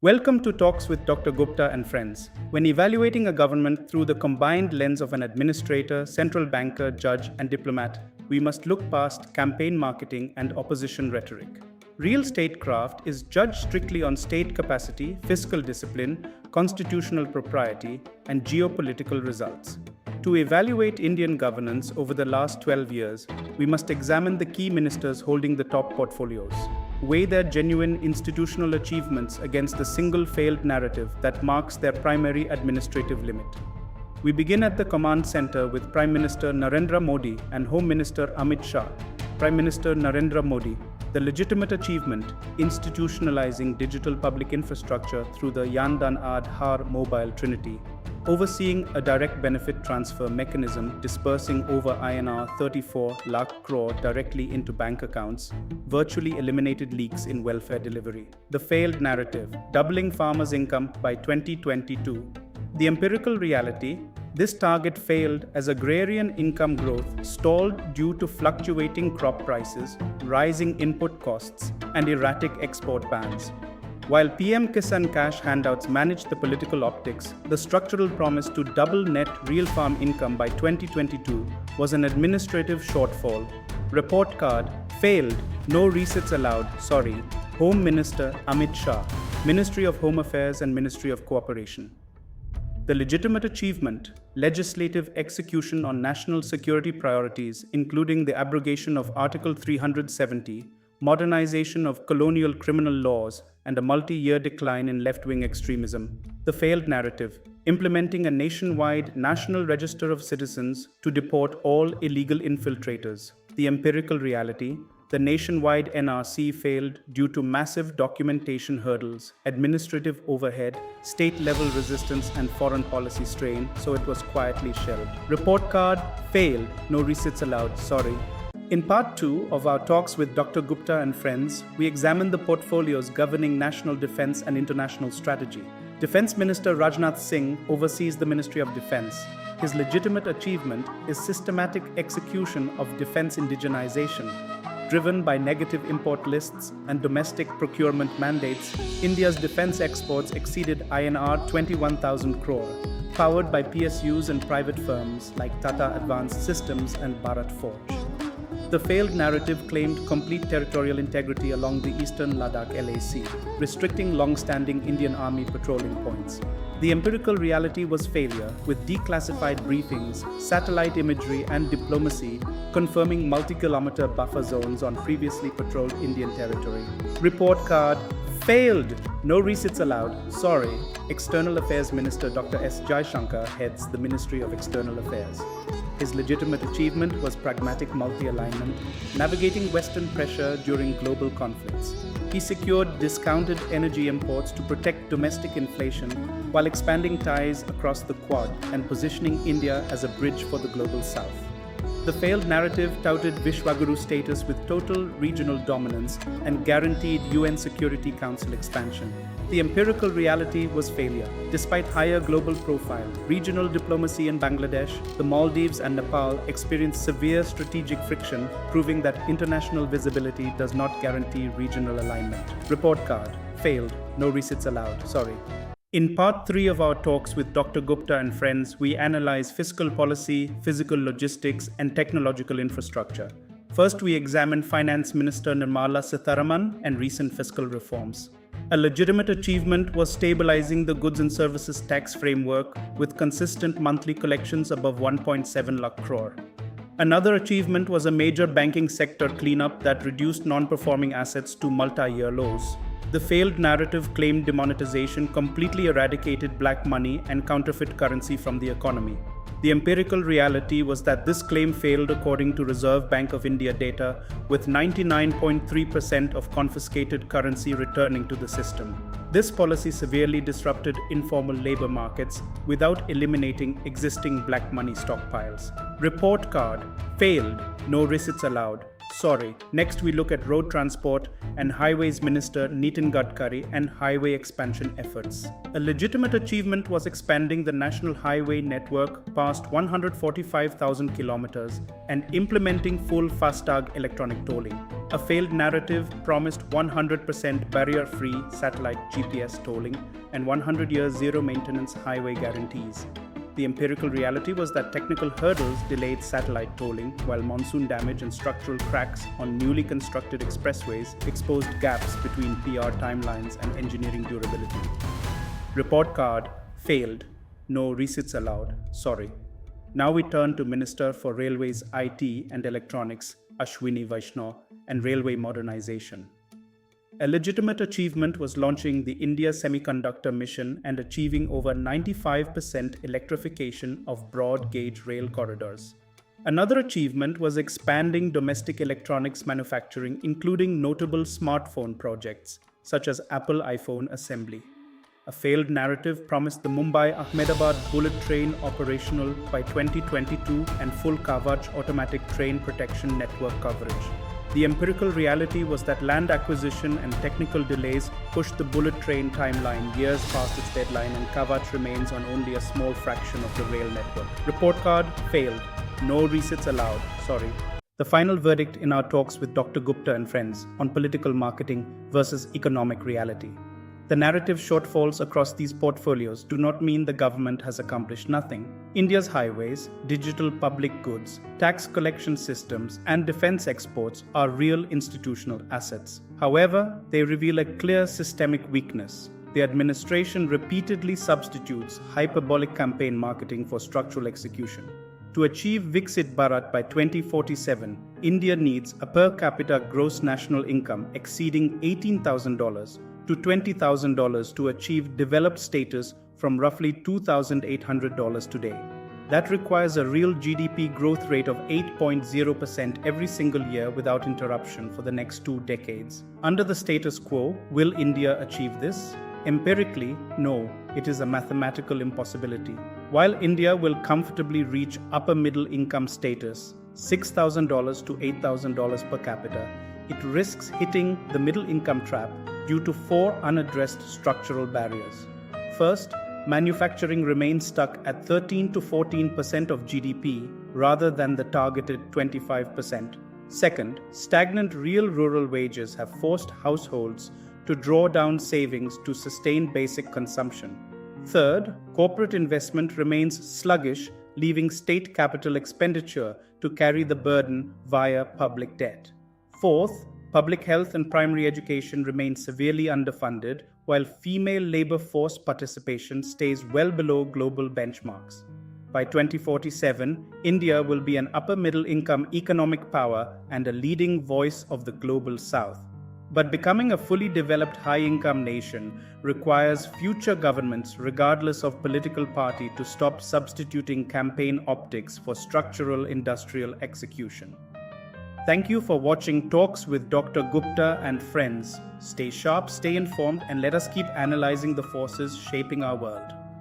Welcome to Talks with Dr. Gupta and friends. When evaluating a government through the combined lens of an administrator, central banker, judge, and diplomat, we must look past campaign marketing and opposition rhetoric. Real statecraft is judged strictly on state capacity, fiscal discipline, constitutional propriety, and geopolitical results. To evaluate Indian governance over the last 12 years, we must examine the key ministers holding the top portfolios, weigh their genuine institutional achievements against the single failed narrative that marks their primary administrative limit. We begin at the command center with Prime Minister Narendra Modi and Home Minister Amit Shah. Prime Minister Narendra Modi, the legitimate achievement, institutionalizing digital public infrastructure through the Yan Dan Aadhaar mobile trinity, overseeing a direct benefit transfer mechanism dispersing over INR 34 lakh crore directly into bank accounts, virtually eliminated leaks in welfare delivery. The failed narrative, doubling farmers' income by 2022. The empirical reality, this target failed as agrarian income growth stalled due to fluctuating crop prices, rising input costs, and erratic export bans. While PM Kisan cash handouts managed the political optics, the structural promise to double net real farm income by 2022 was an administrative shortfall. Report card, failed, no resits allowed, sorry. Home Minister Amit Shah, Ministry of Home Affairs and Ministry of Cooperation. The legitimate achievement, legislative execution on national security priorities, including the abrogation of Article 370, modernization of colonial criminal laws, and a multi-year decline in left-wing extremism. The failed narrative, implementing a nationwide National Register of Citizens to deport all illegal infiltrators. The empirical reality, the nationwide NRC failed due to massive documentation hurdles, administrative overhead, state-level resistance, and foreign policy strain, so it was quietly shelved. Report card, failed, no resits allowed, sorry. In part 2 of our talks with Dr. Gupta and friends, we examine the portfolios governing national defense and international strategy. Defense Minister Rajnath Singh oversees the Ministry of Defense. His legitimate achievement is systematic execution of defense indigenization. Driven by negative import lists and domestic procurement mandates, India's defense exports exceeded INR 21,000 crore, powered by PSUs and private firms like Tata Advanced Systems and Bharat Forge. The failed narrative claimed complete territorial integrity along the eastern Ladakh LAC, restricting long-standing Indian Army patrolling points. The empirical reality was failure, with declassified briefings, satellite imagery, and diplomacy confirming multi-kilometer buffer zones on previously patrolled Indian territory. Report card, failed, no resits allowed, sorry. External Affairs Minister Dr. S. Jaishankar heads the Ministry of External Affairs. His legitimate achievement was pragmatic multi-alignment, navigating Western pressure during global conflicts. He secured discounted energy imports to protect domestic inflation while expanding ties across the Quad and positioning India as a bridge for the global South. The failed narrative touted Vishwaguru status with total regional dominance and guaranteed UN Security Council expansion. The empirical reality was failure. Despite higher global profile, regional diplomacy in Bangladesh, the Maldives, and Nepal experienced severe strategic friction, proving that international visibility does not guarantee regional alignment. Report card, failed, no resits allowed, sorry. In part 3 of our talks with Dr. Gupta and friends, we analyze fiscal policy, physical logistics, and technological infrastructure. First, we examine Finance Minister Nirmala Sitharaman and recent fiscal reforms. A legitimate achievement was stabilizing the goods and services tax framework with consistent monthly collections above 1.7 lakh crore. Another achievement was a major banking sector cleanup that reduced non-performing assets to multi-year lows. The failed narrative claimed demonetization completely eradicated black money and counterfeit currency from the economy. The empirical reality was that this claim failed according to Reserve Bank of India data, with 99.3% of confiscated currency returning to the system. This policy severely disrupted informal labor markets without eliminating existing black money stockpiles. Report card, failed, no resits allowed, Sorry. Next, we look at road transport and highways minister Nitin Gadkari and highway expansion efforts. A legitimate achievement was expanding the national highway network past 145,000 kilometers and implementing full FASTag electronic tolling. A failed narrative promised 100% barrier-free satellite GPS tolling and 100-year zero-maintenance highway guarantees. The empirical reality was that technical hurdles delayed satellite tolling, while monsoon damage and structural cracks on newly constructed expressways exposed gaps between PR timelines and engineering durability. Report card: failed. No resits allowed. Sorry. Now we turn to Minister for Railways IT and Electronics, Ashwini Vaishnaw, and railway modernization. A legitimate achievement was launching the India Semiconductor Mission and achieving over 95% electrification of broad gauge rail corridors. Another achievement was expanding domestic electronics manufacturing, including notable smartphone projects, such as Apple iPhone assembly. A failed narrative promised the Mumbai-Ahmedabad bullet train operational by 2022 and full Kavach automatic train protection network coverage. The empirical reality was that land acquisition and technical delays pushed the bullet train timeline years past its deadline, and Kavach remains on only a small fraction of the rail network. Report card: failed. No resits allowed. Sorry. The final verdict in our talks with Dr. Gupta and friends on political marketing versus economic reality. The narrative shortfalls across these portfolios do not mean the government has accomplished nothing. India's highways, digital public goods, tax collection systems, and defense exports are real institutional assets. However, they reveal a clear systemic weakness. The administration repeatedly substitutes hyperbolic campaign marketing for structural execution. To achieve Viksit Bharat by 2047, India needs a per capita gross national income exceeding $18,000 to $20,000 to achieve developed status from roughly $2,800 today. That requires a real GDP growth rate of 8.0% every single year without interruption for the next 2 decades. Under the status quo, will India achieve this? Empirically, no, it is a mathematical impossibility. While India will comfortably reach upper middle income status, $6,000 to $8,000 per capita, it risks hitting the middle income trap due to 4 unaddressed structural barriers. First, manufacturing remains stuck at 13 to 14% of GDP rather than the targeted 25%. Second, stagnant real rural wages have forced households to draw down savings to sustain basic consumption. Third, corporate investment remains sluggish, leaving state capital expenditure to carry the burden via public debt. Fourth, public health and primary education remain severely underfunded, while female labor force participation stays well below global benchmarks. By 2047, India will be an upper middle income economic power and a leading voice of the global south. But becoming a fully developed high-income nation requires future governments, regardless of political party, to stop substituting campaign optics for structural industrial execution. Thank you for watching Talks with Dr. Gupta and friends. Stay sharp, stay informed, and let us keep analyzing the forces shaping our world.